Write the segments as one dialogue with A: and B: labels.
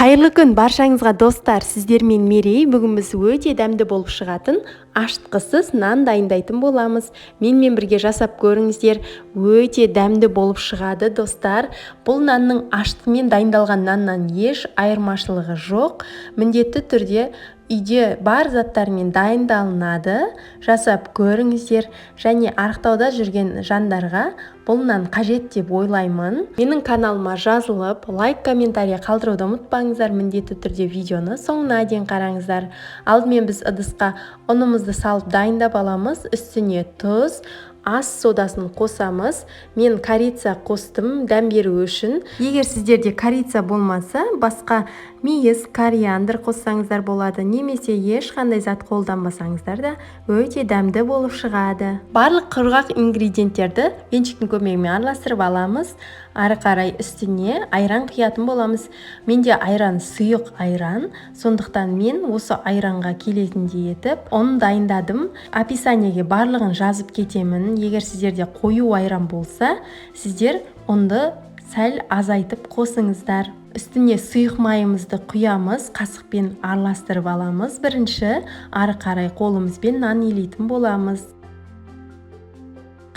A: Қайырлы күн баршаңызға достар, сіздермен Мерей. Бүгін біз өте дәмді болып шығатын ашытқысыз нан дайындайтын боламыз. Менімен бірге жасап көріңіздер, өте дәмді болып шығады достар. Бұл нанның ашытқымен дайындалған наннан еш айырмашылығы жоқ. Міндетті түрде үйде бар заттармен дайындалынады. Жасап көріңіздер, және арықтауда жүрген жандарға бұл нан қажет деп ойлаймын. Менің каналыма жазылып, лайк, комментарий қалдыруды ұмытпаңыздар. Міндетті түрде видеоны соңына дейін қараңыздар. Алдымен біз ыдысқа ұнымызды салып дайындап аламыз. Үстіне тұз, ас содасын қосамыз. Мен корица қостым дәм беру үшін. Егер сіздерде корица болмаса, басқа мейіз, кориандр қоссаңыздар болады, немесе ешқандай зат қолданбасаңыздар да өте дәмді болып шығады. Барлық құрғақ ингредиенттерді венчиктің көмегімен араластырып аламыз. Ары қарай үстіне айран құятын боламыз. Менде айран сұйық айран, сондықтан мен осы айранға келетіндей етіп оны дайындадым. Описаниеге барлығын жазып кетемін. Егер сіздерде қою айран болса, сіздер онды сәл азайтып қосыңыздар. Үстіне сұйық майымызды құямыз, қасықпен араластырып аламыз. Бірінші, ары қарай қолымызбен нан илейтін боламыз.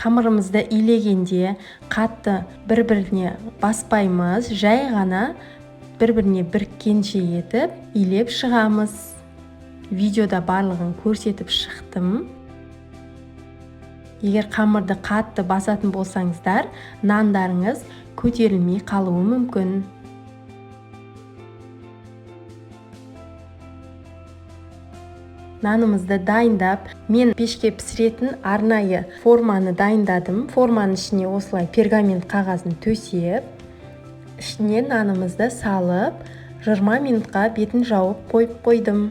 A: Қамырымызды илегенде қатты бір-біріне баспаймыз, жай ғана бір-біріне біріккенше етіп илеп шығамыз. Видеода барлығын көрсетіп шықтым. Егер қамырды қатты басатын болсаңыздар, нандарыңыз көтерілмей қалуы мүмкін. Нанымызды дайындап, мен пешке пісіретін арнайы форманы дайындадым. Форманың ішіне осылай пергамент қағазын төсеп, ішіне нанымызды салып, 20 минутқа бетін жауып қойып қойдым.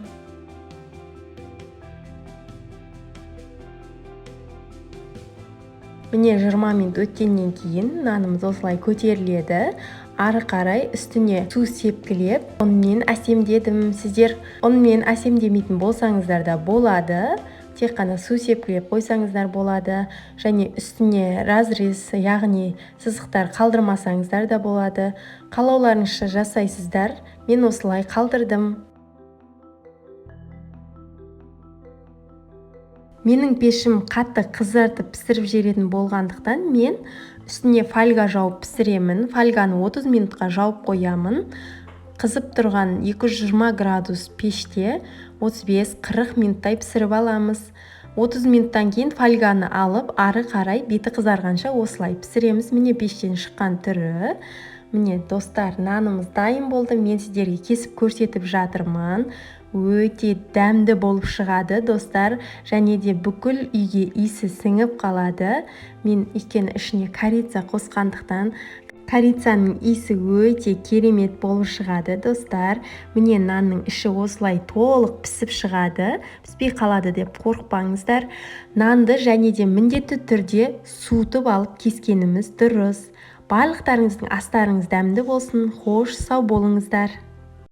A: Міне 20 минут өткеннен кейін нанымыз осылай көтеріледі. Ары қарай үстіне су сепкілеп, онымен әсемдедім. Сіздер онымен әсемдемейтін болсаңыздар да болады. Тек қана су сепкілеп қойсаңыздар болады. Және үстіне разрез, яғни сызықтар қалдырмасаңыздар да болады. Қалауларыңызша жасайсыздар. Мен осылай қалдырдым. Менің пешім қатты қызартып пісіріп жіберетін болғандықтан мен үстіне фольга жауып пісіремін. Фольганы 30 минутқа жауып қоямын. Қызып тұрған 220 градус пеште 35-40 минуттай пісіріп аламыз. 30 минуттан кейін фольганы алып, ары қарай беті қызарғанша осылай пісіреміз. Міне пештен шыққан түрі. Міне достар, нанымыз дайын болды. Мен сіздерге кесіп көрсетіп жатырмын. Өте дәмді болып шығады достар, және де бүкіл үйге иісі сіңіп қалады. Мен өйткені ішіне корица қосқандықтан корицаның иісі өте керемет болып шығады достар. Міне нанның іші осылай толық пісіп шығады. Піспей қалады деп қорықпаңыздар. Нанды және де міндетті түрде суытып алып кескеніміз дұрыс. Барлықтарыңыздың астарыңыз дәмді болсын. Хош, сау болыңыздар.